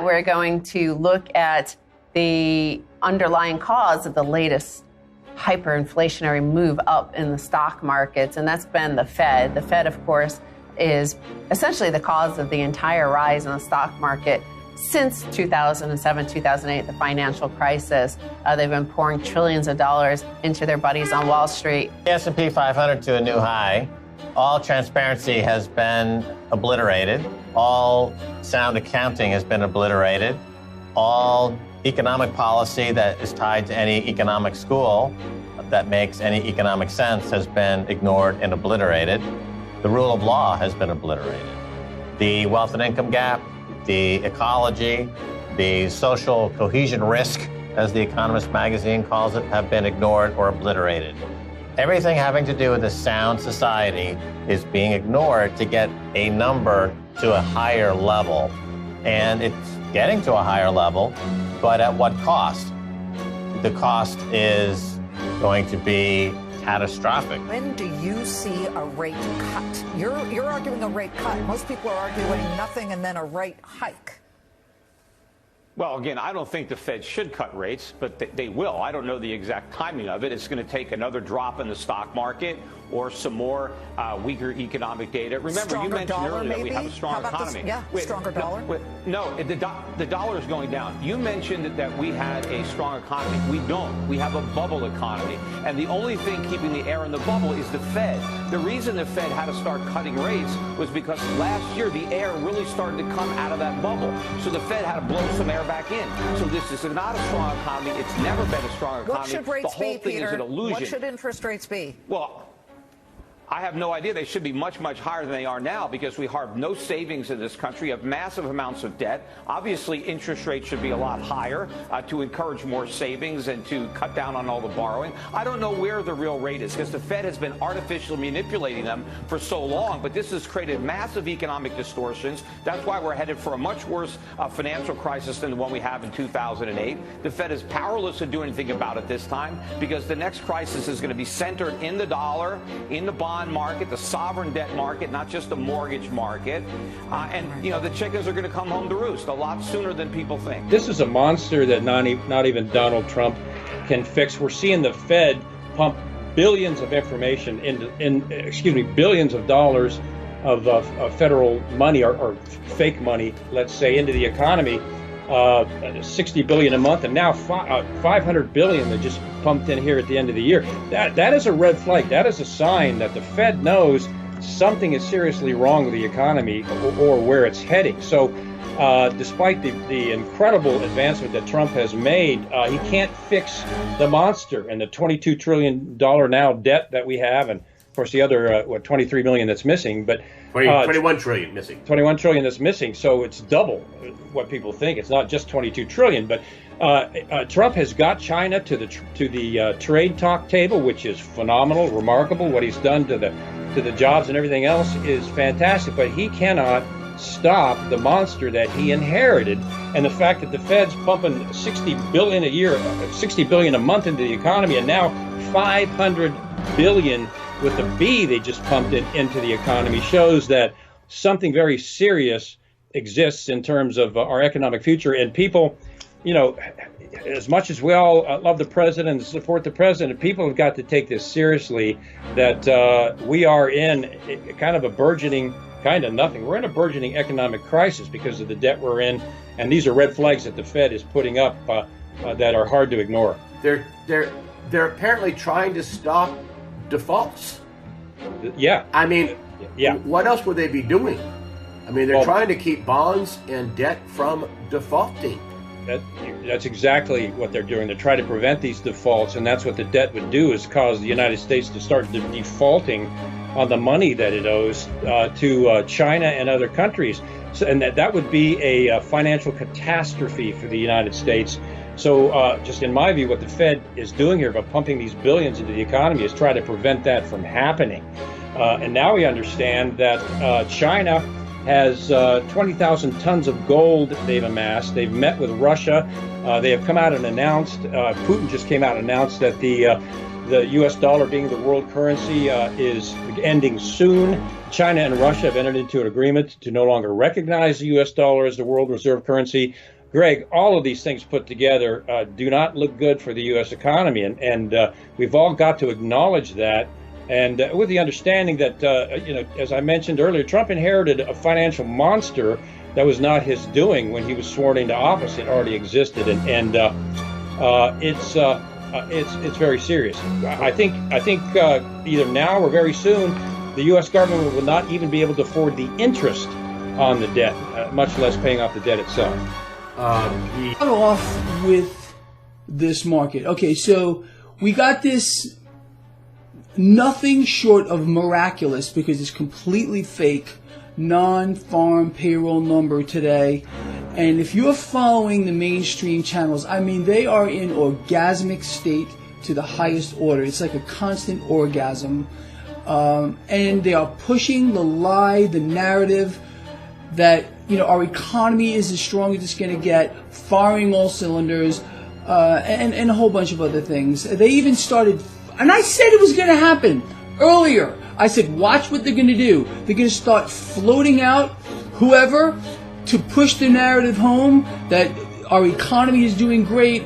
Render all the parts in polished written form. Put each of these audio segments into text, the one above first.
We're going to look at the underlying cause of the latest hyperinflationary move up in the stock markets, and that's been the Fed. The Fed, of course, is essentially the cause of the entire rise in the stock market since 2007, 2008, the financial crisis. They've been pouring trillions of dollars into their buddies on Wall Street. The S&P 500 to a new high. All transparency has been obliterated. All sound accounting has been obliterated. All economic policy that is tied to any economic school that makes any economic sense has been ignored and obliterated. The rule of law has been obliterated. The wealth and income gap, the ecology, the social cohesion risk, as the Economist magazine calls it, have been ignored or obliterated. Everything having to do with a sound society is being ignored to get a number to a higher level. And it's getting to a higher level, but at what cost? The cost is going to be catastrophic. When do you see a rate cut? You're arguing a rate cut. Most people are arguing nothing and then a rate hike. Well, again, I don't think the Fed should cut rates, but they will. I don't know the exact timing of it. It's going to take another drop in the stock market or some more weaker economic data. Remember, stronger you mentioned dollar, earlier that we maybe? have a strong economy. Stronger dollar? No, the dollar is going down. You mentioned that we had a strong economy. We don't. We have a bubble economy. And the only thing keeping the air in the bubble is the Fed. The reason the Fed had to start cutting rates was because last year the air really started to come out of that bubble. So the Fed had to blow some air back in. So this is not a strong economy. It's never been a strong economy. What should rates the whole be, thing Peter? is an illusion. What should interest rates be? Well, I have no idea. They should be much, much higher than they are now because we have no savings in this country, have massive amounts of debt. Obviously, interest rates should be a lot higher to encourage more savings and to cut down on all the borrowing. I don't know where the real rate is because the Fed has been artificially manipulating them for so long, but this has created massive economic distortions. That's why we're headed for a much worse financial crisis than the one we have in 2008. The Fed is powerless to do anything about it this time because the next crisis is going to be centered in the dollar, in the bond market, the sovereign debt market, not just the mortgage market. And, you know, the chickens are going to come home to roost a lot sooner than people think. This is a monster that not even Donald Trump can fix. We're seeing the Fed pump billions of information billions of dollars of federal money or fake money, let's say, into the economy. 60 billion a month, and now 500 billion that just pumped in here at the end of the year. That is a red flag. That is a sign that the Fed knows something is seriously wrong with the economy or where it's heading. So despite the incredible advancement that Trump has made, he can't fix the monster and the $22 trillion now debt that we have, and of course the other 23 million that's missing, but 21 trillion missing. 21 trillion that's missing, so it's double what people think. It's not just 22 trillion, but Trump has got China to the trade talk table, which is phenomenal, remarkable. What he's done to the jobs and everything else is fantastic, but he cannot stop the monster that he inherited. And the fact that the Fed's pumping 60 billion a year, 60 billion a month into the economy, and now 500 billion with the B they just pumped it into the economy shows that something very serious exists in terms of our economic future. And people, you know, as much as we all love the president and support the president, people have got to take this seriously, that we are in kind of a burgeoning, we're in a burgeoning economic crisis because of the debt we're in. And these are red flags that the Fed is putting up that are hard to ignore. They're apparently trying to stop defaults. Yeah. I mean, yeah. What else would they be doing? I mean, they're trying to keep bonds and debt from defaulting. That's exactly what they're doing. They're trying to prevent these defaults, and that's what the debt would do, is cause the United States to start defaulting on the money that it owes to China and other countries. So, and that would be a financial catastrophe for the United States. So just in my view, what the Fed is doing here by pumping these billions into the economy is trying to prevent that from happening. And now we understand that China has 20,000 tons of gold they've amassed. They've met with Russia. They have come out and announced, Putin just came out and announced that the the U.S. dollar being the world currency is ending soon. China and Russia have entered into an agreement to no longer recognize the U.S. dollar as the world reserve currency. Greg, all of these things put together do not look good for the U.S. economy, and we've all got to acknowledge that. And with the understanding that, as I mentioned earlier, Trump inherited a financial monster that was not his doing when he was sworn into office. It already existed, and it's very serious. I think either now or very soon, the U.S. government will not even be able to afford the interest on the debt, much less paying off the debt itself. Start off with this market. Okay, so we got this nothing short of miraculous, because it's completely fake, non-farm payroll number today. And if you're following the mainstream channels, I mean, they are in orgasmic state to the highest order. It's like a constant orgasm. And they are pushing the lie, the narrative that, our economy is as strong as it's going to get, firing all cylinders, and a whole bunch of other things. They even started, and I said it was going to happen earlier. I said, watch what they're going to do. They're going to start floating out whoever to push the narrative home that our economy is doing great,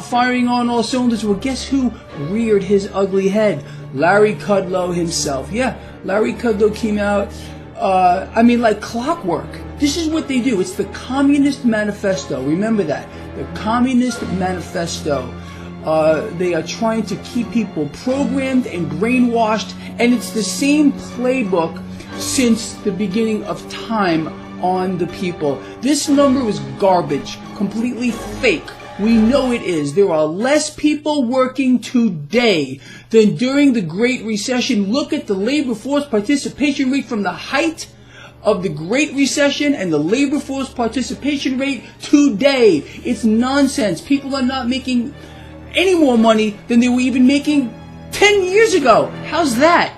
firing on all cylinders. Well, guess who reared his ugly head? Larry Kudlow himself. Yeah, Larry Kudlow came out, like clockwork. This is what they do. It's the Communist Manifesto. Remember that. The Communist Manifesto. They are trying to keep people programmed and brainwashed, and it's the same playbook since the beginning of time on the people. This number is garbage, completely fake. We know it is. There are less people working today than during the Great Recession. Look at the labor force participation rate from the height of the Great Recession and the labor force participation rate today. It's nonsense. People are not making any more money than they were even making 10 years ago. How's that?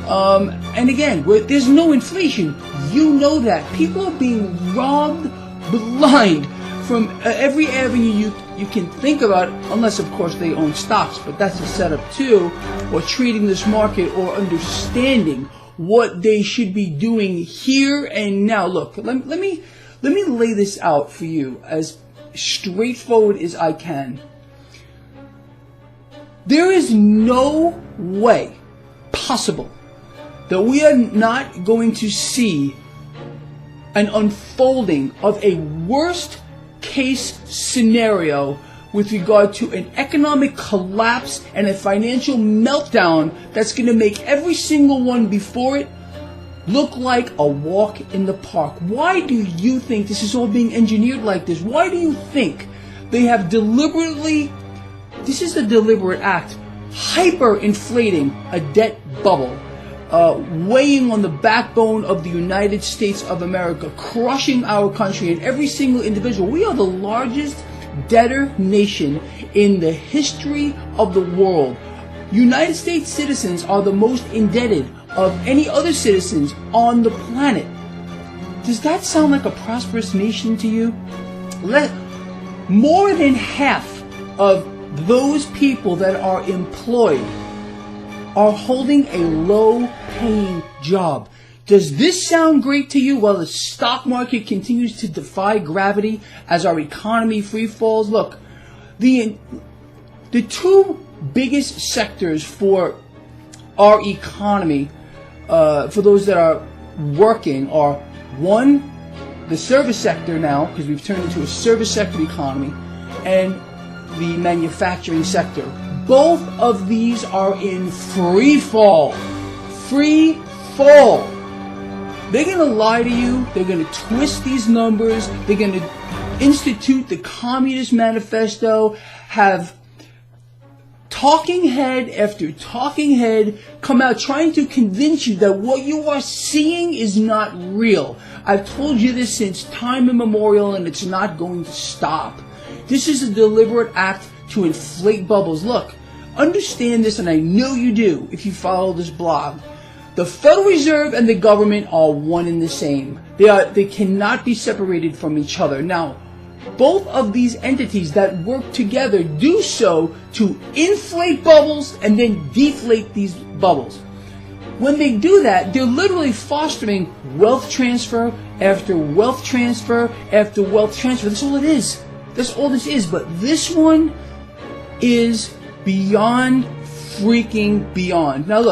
And again, there's no inflation. You know that. People are being robbed blind from every avenue you can think about, unless, of course, they own stocks. But that's a setup, too, or treating this market or understanding what they should be doing here and now. Look, let me lay this out for you as straightforward as I can. There is no way possible that we are not going to see an unfolding of a worst case scenario with regard to an economic collapse and a financial meltdown that's going to make every single one before it look like a walk in the park. Why do you think this is all being engineered like this? Why do you think they have deliberately, this is a deliberate act, hyperinflating a debt bubble, weighing on the backbone of the United States of America, crushing our country and every single individual? We are the largest debtor nation in the history of the world. United States citizens are the most indebted of any other citizens on the planet. Does that sound like a prosperous nation to you? More than half of those people that are employed are holding a low-paying job. Does this sound great to you while the stock market continues to defy gravity as our economy free falls? Look, the two biggest sectors for our economy, for those that are working, are one, the service sector now, because we've turned into a service sector economy, and the manufacturing sector. Both of these are in free fall. Free fall. They're going to lie to you. They're going to twist these numbers. They're going to institute the Communist Manifesto, have talking head after talking head come out trying to convince you that what you are seeing is not real. I've told you this since time immemorial, and it's not going to stop. This is a deliberate act to inflate bubbles. Look, understand this, and I know you do if you follow this blog. The Federal Reserve and the government are one and the same. They cannot be separated from each other. Now, both of these entities that work together do so to inflate bubbles and then deflate these bubbles. When they do that, they're literally fostering wealth transfer after wealth transfer after wealth transfer. That's all it is. That's all this is. But this one is beyond freaking beyond. Now look.